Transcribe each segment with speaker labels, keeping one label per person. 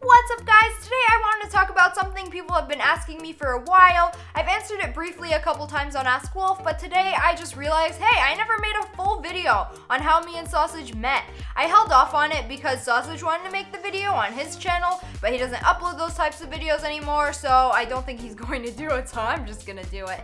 Speaker 1: What's up, guys? Today I wanted to talk about something people have been asking me for a while. I've answered it briefly a couple times on Ask Wolf, but today I just realized, hey, I never made a full video on how me and Sausage met. I held off on it because Sausage wanted to make the video on his channel, but he doesn't upload those types of videos anymore, so I don't think he's going to do it, so I'm just gonna do it.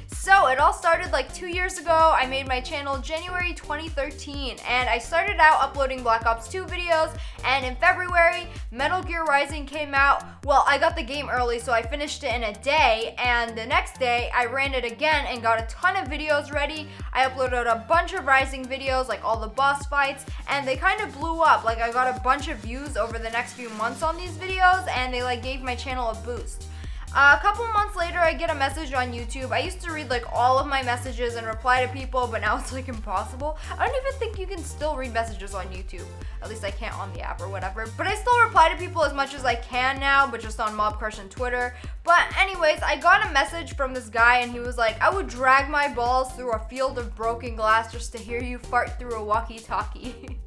Speaker 1: So it all started like 2 years ago. I made my channel January 2013, and I started out uploading Black Ops 2 videos, and in February, Metal Gear Rising came out. Well, I got the game early, so I finished it in a day, and the next day, I ran it again and got a ton of videos ready. I uploaded a bunch of Rising videos, like all the boss fights, and they kind of blew up. Like, I got a bunch of views over the next few months on these videos, and they like gave my channel a boost. A couple months later, I get a message on YouTube. I used to read like all of my messages and reply to people, but now it's like impossible. I don't even think you can still read messages on YouTube. At least I can't on the app or whatever. But I still reply to people as much as I can now, but just on Mob Crush and Twitter. But anyways, I got a message from this guy and he was like, I would drag my balls through a field of broken glass just to hear you fart through a walkie-talkie.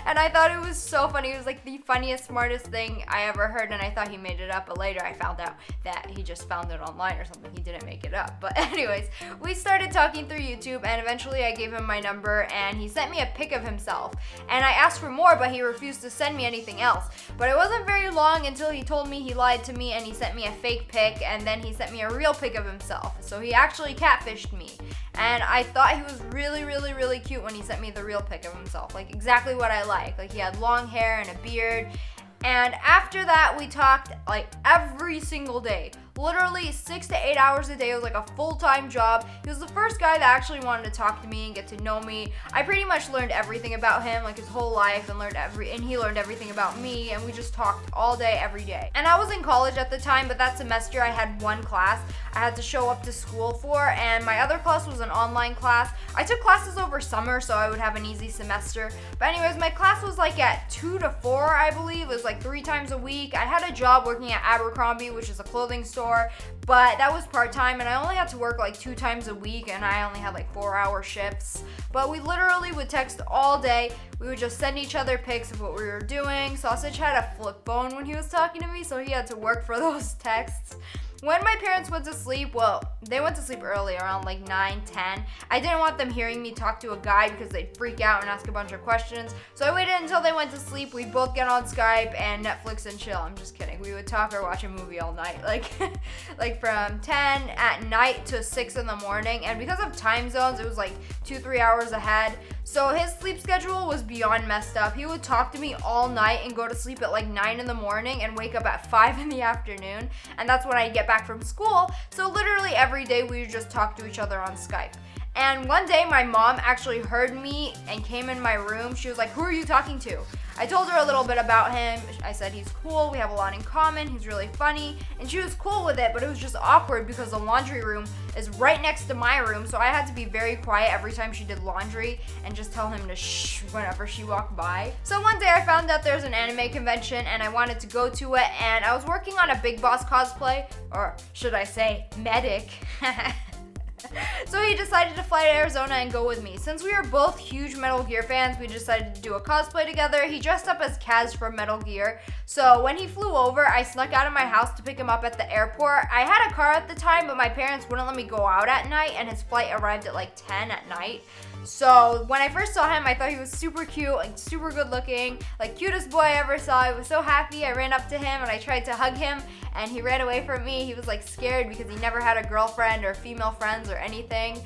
Speaker 1: And I thought it was so funny. It was like the funniest, smartest thing I ever heard, and I thought he made it up, but later I found out that he just found it online or something. He didn't make it up. But anyways, we started talking through YouTube, and eventually I gave him my number, and he sent me a pic of himself. And I asked for more, but he refused to send me anything else. But it wasn't very long until he told me he lied to me, and he sent me a fake pic, and then he sent me a real pic of himself. So he actually catfished me. And I thought he was really, really, really cute when he sent me the real pic of himself. Like, exactly what I like. Like, he had long hair and a beard. And after that, we talked, like, every single day. Literally 6 to 8 hours a day. It was like a full-time job. He was the first guy that actually wanted to talk to me and get to know me. I pretty much learned everything about him, like his whole life, and he learned everything about me, and we just talked all day, every day. And I was in college at the time, but that semester I had one class I had to show up to school for, and my other class was an online class. I took classes over summer, so I would have an easy semester. But anyways, my class was like at 2 to 4, I believe. It was like 3 times a week. I had a job working at Abercrombie, which is a clothing store, but that was part-time, and I only had to work like 2 times a week, and I only had like 4-hour shifts. But we literally would text all day. We would just send each other pics of what we were doing. Sausage had a flip phone when he was talking to me, so he had to work for those texts. When my parents went to sleep, well, they went to sleep early, around like 9, 10. I didn't want them hearing me talk to a guy because they'd freak out and ask a bunch of questions. So I waited until they went to sleep. We'd both get on Skype and Netflix and chill. I'm just kidding. We would talk or watch a movie all night. Like from 10 at night to 6 in the morning. And because of time zones, it was like 2-3 hours ahead. So his sleep schedule was beyond messed up. He would talk to me all night and go to sleep at like 9 in the morning and wake up at 5 in the afternoon. And that's when I'd get back from school. So literally every day we would just talk to each other on Skype. And one day my mom actually heard me and came in my room. She was like, "Who are you talking to?" I told her a little bit about him. I said he's cool, we have a lot in common, he's really funny, and she was cool with it, but it was just awkward because the laundry room is right next to my room, so I had to be very quiet every time she did laundry and just tell him to shh whenever she walked by. So one day I found out there's an anime convention and I wanted to go to it, and I was working on a Big Boss cosplay, or should I say medic. So he decided to fly to Arizona and go with me. Since we were both huge Metal Gear fans, we decided to do a cosplay together. He dressed up as Kaz from Metal Gear. So when he flew over, I snuck out of my house to pick him up at the airport. I had a car at the time, but my parents wouldn't let me go out at night, and his flight arrived at like 10 at night. So when I first saw him, I thought he was super cute and super good looking, like cutest boy I ever saw. I was so happy. I ran up to him and I tried to hug him, and he ran away from me. He was like scared because he never had a girlfriend or female friends or anything.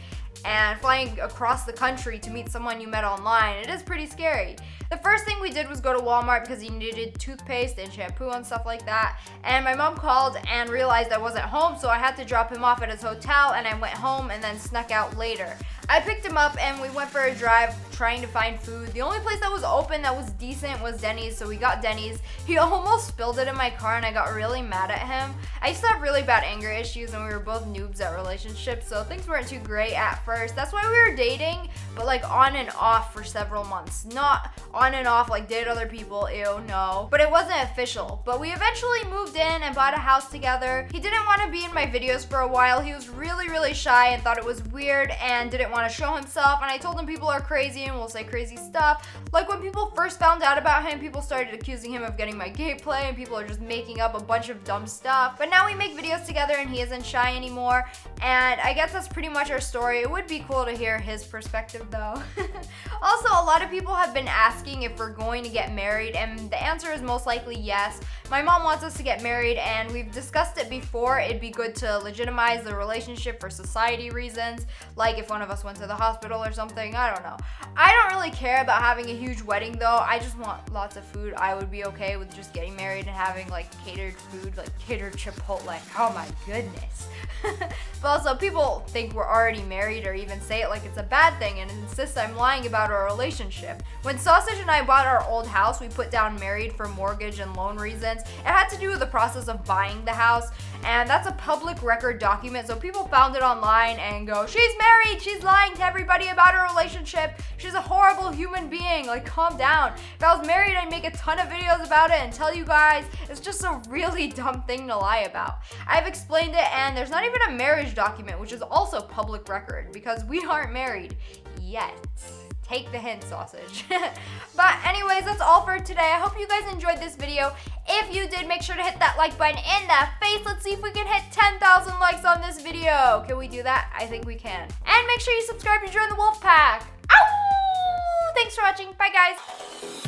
Speaker 1: And flying across the country to meet someone you met online, it is pretty scary. The first thing we did was go to Walmart because he needed toothpaste and shampoo and stuff like that. And my mom called and realized I wasn't home, so I had to drop him off at his hotel, and I went home and then snuck out later. I picked him up and we went for a drive trying to find food. The only place that was open that was decent was Denny's, so we got Denny's. He almost spilled it in my car and I got really mad at him. I used to have really bad anger issues and we were both noobs at relationships, so things weren't too great at first. That's why we were dating, but like on and off for several months. Not on and off like date other people, ew, no. But it wasn't official. But we eventually moved in and bought a house together. He didn't want to be in my videos for a while. He was really, really shy and thought it was weird and didn't want want to show himself, and I told him people are crazy and will say crazy stuff. Like when people first found out about him, people started accusing him of getting my gameplay, and people are just making up a bunch of dumb stuff. But now we make videos together and he isn't shy anymore, and I guess that's pretty much our story. It would be cool to hear his perspective though. Also, a lot of people have been asking if we're going to get married, and the answer is most likely yes. My mom wants us to get married, and we've discussed it before. It'd be good to legitimize the relationship for society reasons, like if one of us went to the hospital or something. I don't know. I don't really care about having a huge wedding though. I just want lots of food. I would be okay with just getting married and having like catered food, like catered Chipotle. Oh my goodness. But also, people think we're already married or even say it like it's a bad thing and insist I'm lying about our relationship. When Sausage and I bought our old house, we put down married for mortgage and loan reasons. It had to do with the process of buying the house, and that's a public record document, so people found it online and go, she's married, she's lying to everybody about her relationship, she's a horrible human being, like calm down. If I was married, I'd make a ton of videos about it and tell you guys. It's just a really dumb thing to lie about. I've explained it, and there's not even a marriage document, which is also public record, because we aren't married yet. Take the hint, Sausage. But anyways, that's all for today. I hope you guys enjoyed this video. If you did, make sure to hit that like button in the face. Let's see if we can hit 10,000 likes on this video. Can we do that? I think we can. And make sure you subscribe to join the Wolf Pack. Ow! Thanks for watching. Bye, guys.